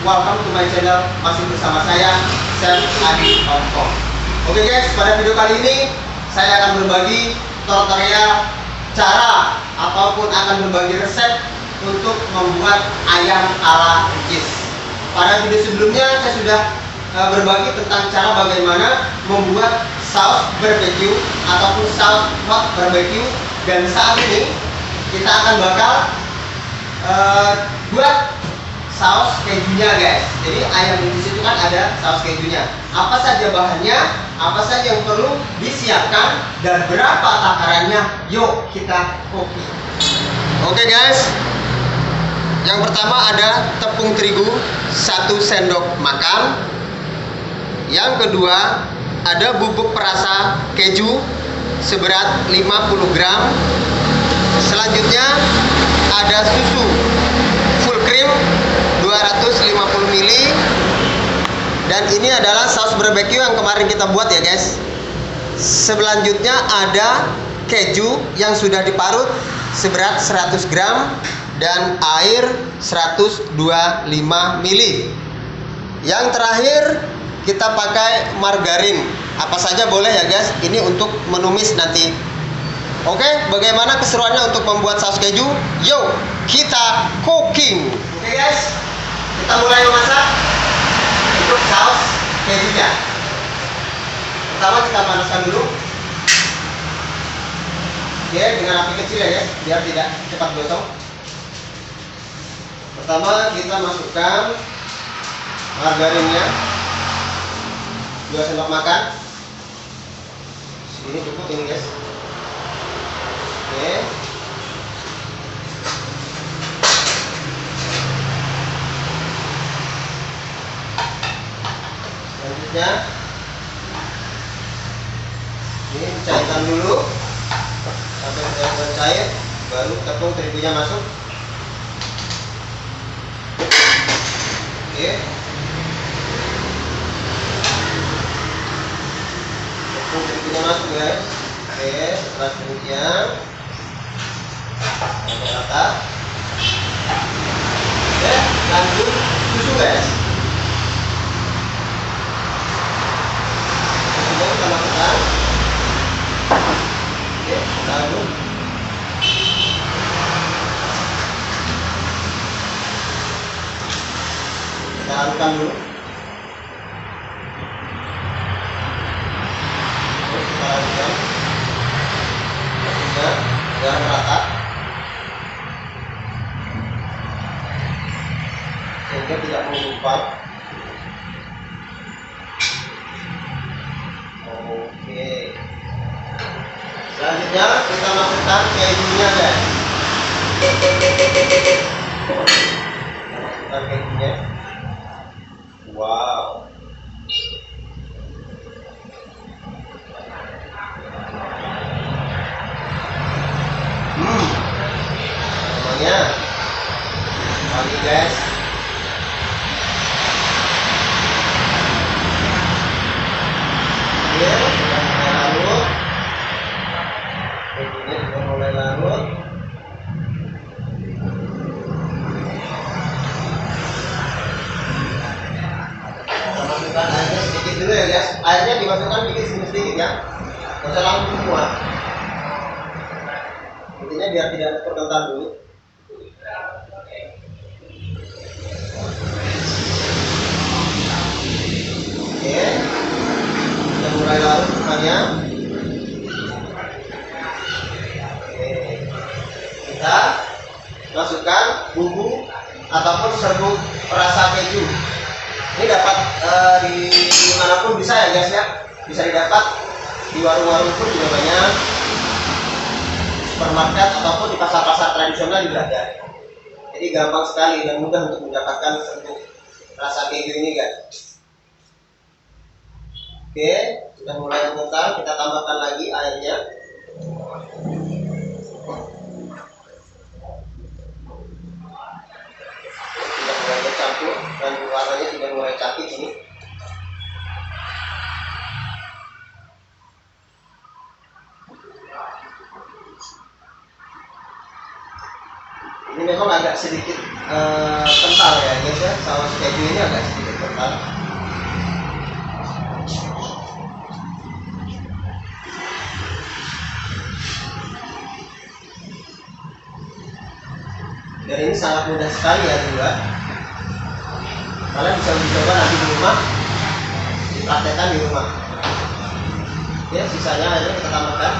welcome to my channel. Masih bersama saya, Chef Adi Hongkong. Oke guys, pada video kali ini saya akan berbagi tutorial cara ataupun akan berbagi resep untuk membuat ayam ala Ricis. Pada video sebelumnya saya sudah berbagi tentang cara bagaimana membuat saus barbecue ataupun saus hot barbecue, dan saat ini kita akan bakal buat saus kejunya guys. Jadi ayam Ricis itu kan ada saus kejunya. Apa saja bahannya, apa saja yang perlu disiapkan, dan berapa takarannya? Yuk kita cooking. Oke guys, yang pertama ada tepung terigu 1 sendok makan. Yang kedua ada bubuk perasa keju seberat 50 gram. Selanjutnya ada susu full cream 250 ml. Dan ini adalah saus barbecue yang kemarin kita buat ya guys. Selanjutnya ada keju yang sudah diparut seberat 100 gram dan air 125 ml. Yang terakhir kita pakai margarin. Apa saja boleh ya guys. Ini untuk menumis nanti. Oke, bagaimana keseruannya untuk membuat saus keju? Yuk, kita cooking. Oke guys, kita mulai memasak untuk saus kejunya. Pertama kita panaskan dulu. Oke, dengan api kecil ya guys, biar tidak cepat gosong. Pertama kita masukkan margarinnya 2 sendok makan. Ini cukup ini guys. Oke. Selanjutnya ini cairkan dulu sampai benar-benar cair, baru tepung terigunya masuk. Oke. Tepung terigunya masuk guys. Oke, setelah kemudian rata. Oke, lanjut susu guys. Susunya kita masukkan. Oke, kita aduk. Kita adukkan dulu. Terus kita adukkan biar merata, sehingga tidak menggumpal. Oke, selanjutnya kita masukkan kejunya guys. Kita masukkan kejunya. Wow, namanya lagi guys. Oke, sudah mulai larut. Kejunya sudah mulai larut. Kita masukkan airnya sedikit dulu ya guys. Airnya dimasukkan sedikit ya, nggak usah langsung semua. Intinya biar tidak terkental dulu. Oke, sudah mulai larut semuanya. Oke, kita masukkan bumbu ataupun serbuk perasa keju. Ini dapat di manapun bisa ya guys ya. Bisa didapat di warung-warung pun juga banyak, supermarket ataupun di pasar-pasar tradisional juga ada. Jadi gampang sekali dan mudah untuk mendapatkan serbuk rasa keju ini guys. Oke, sudah mulai mengental, kita tambahkan lagi airnya. Sudah mulai bercampur dan warnanya sudah mulai cantik ini. Ini memang agak sedikit kental ya guys ya, saus keju ini agak sedikit kental. Dan ini sangat mudah sekali ya juga. Kalian bisa mencoba nanti di rumah, dipraktekkan di rumah. Ya, sisanya aja kita tambahkan.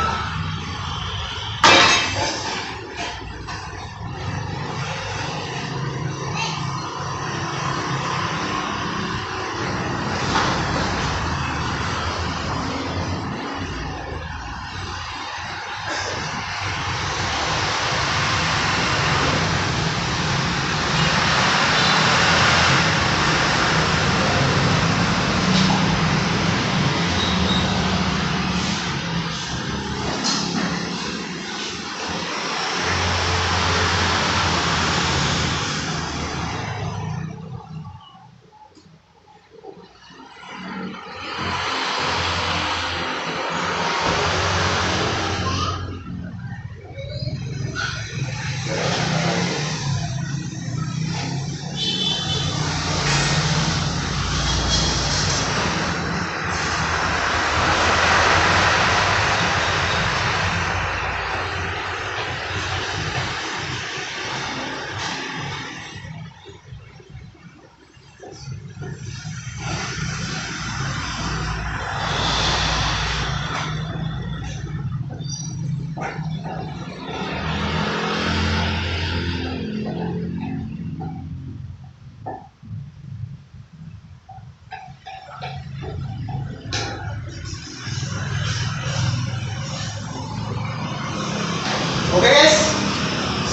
Oke guys,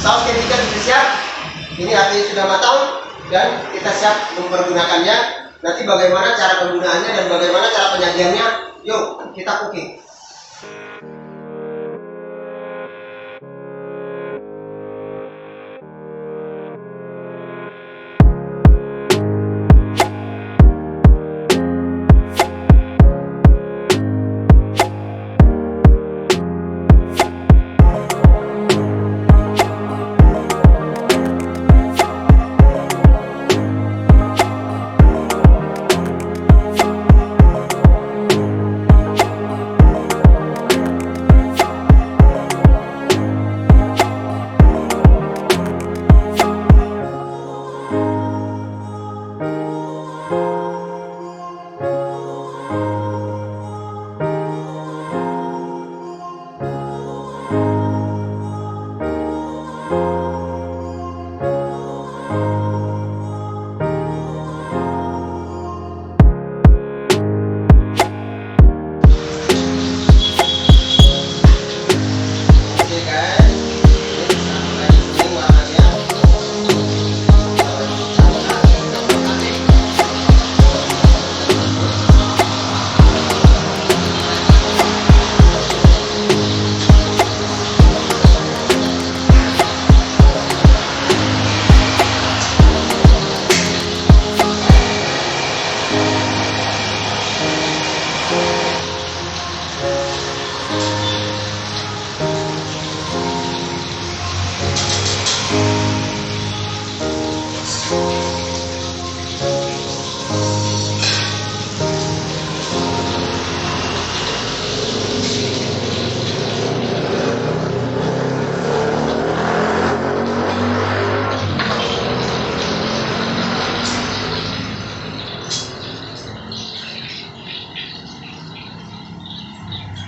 saus keju kita sudah siap. Ini artinya sudah matang dan kita siap mempergunakannya. Nanti bagaimana cara penggunaannya dan bagaimana cara penyajiannya, yuk kita cooking.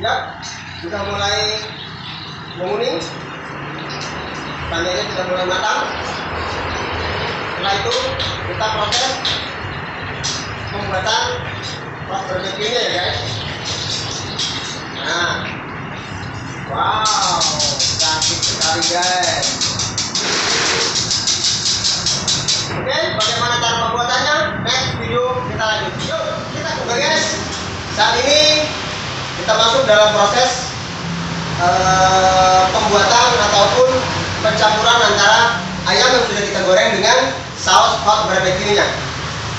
Ya, sudah mulai menguning, tandanya sudah mulai matang. Setelah itu kita proses pembuatan ros barbeque-nya ya guys. Nah, wow, cantik sekali guys. Oke, bagaimana cara pembuatannya? Next video kita lanjut. Yuk, kita coba guys. Saat ini kita masuk dalam proses pembuatan ataupun pencampuran antara ayam yang sudah kita goreng dengan saus hot barbeque-nya.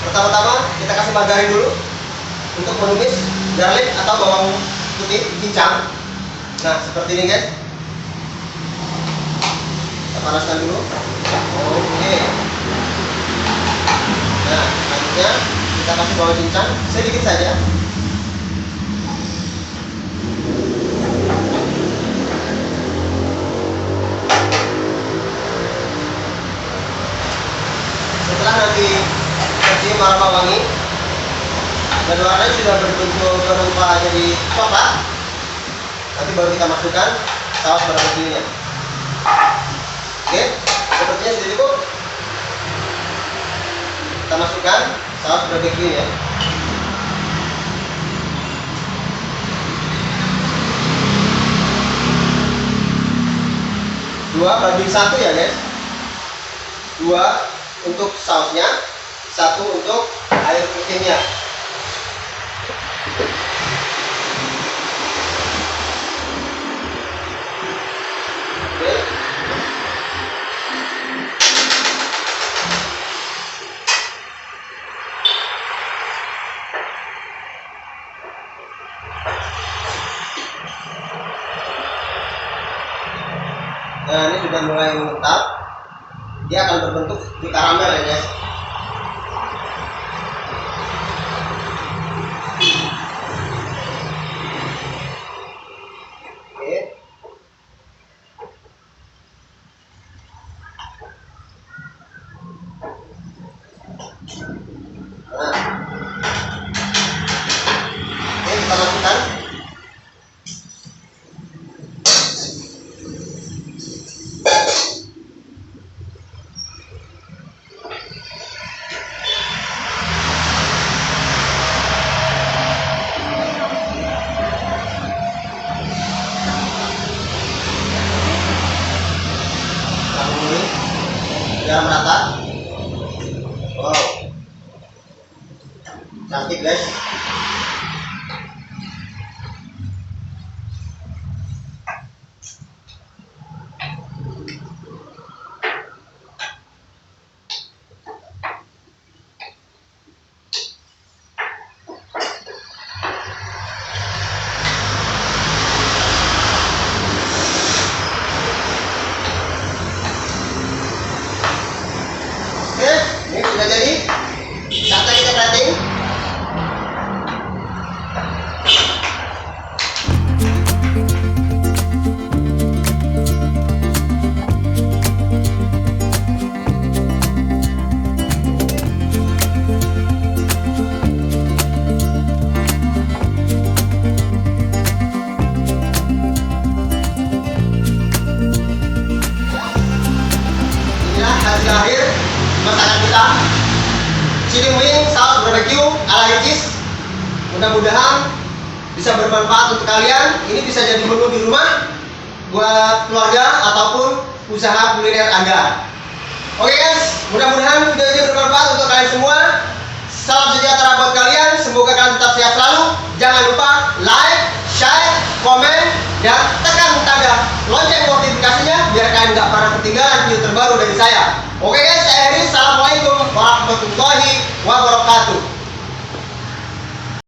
Pertama-tama kita kasih margarin dulu untuk menumis garlic atau bawang putih cincang. Nah, seperti ini guys. panaskan dulu. Oke. Nah, selanjutnya kita kasih bawang cincang sedikit saja. Setelah nanti tercium aroma wangi dan warnanya sudah berbentuk berupa jadi coklat, nanti baru kita masukkan saus barbeque-nya. Oke, sepertinya sudah cukup. Kita masukkan saus barbeque-nya. Dua banding satu ya guys. 2 untuk sausnya, 1 untuk air putihnya. Oke. Nah, ini sudah mulai mengetap. Dia akan berbentuk di karamel ya guys. Oke. Nah. Oke, kita masukkan. Biar merata. Wow, cantik guys. Ini sudah jadi. Saatnya kita plating. Inilah hasil akhir masakan kita, chicken wing saus barbeque ala Ricis. Mudah-mudahan bisa bermanfaat untuk kalian. Ini bisa jadi menu di rumah buat keluarga ataupun usaha kuliner Anda. Oke guys, mudah-mudahan video ini bermanfaat untuk kalian semua. Salam sejahtera buat kalian. Semoga kalian tetap sehat selalu. Jangan lupa like, share, komen, dan tekan tanda lonceng notifikasinya biar kalian nggak pernah ketinggalan video terbaru dari saya. Oke guys, saya Heri. Assalamualaikum warahmatullahi wabarakatuh.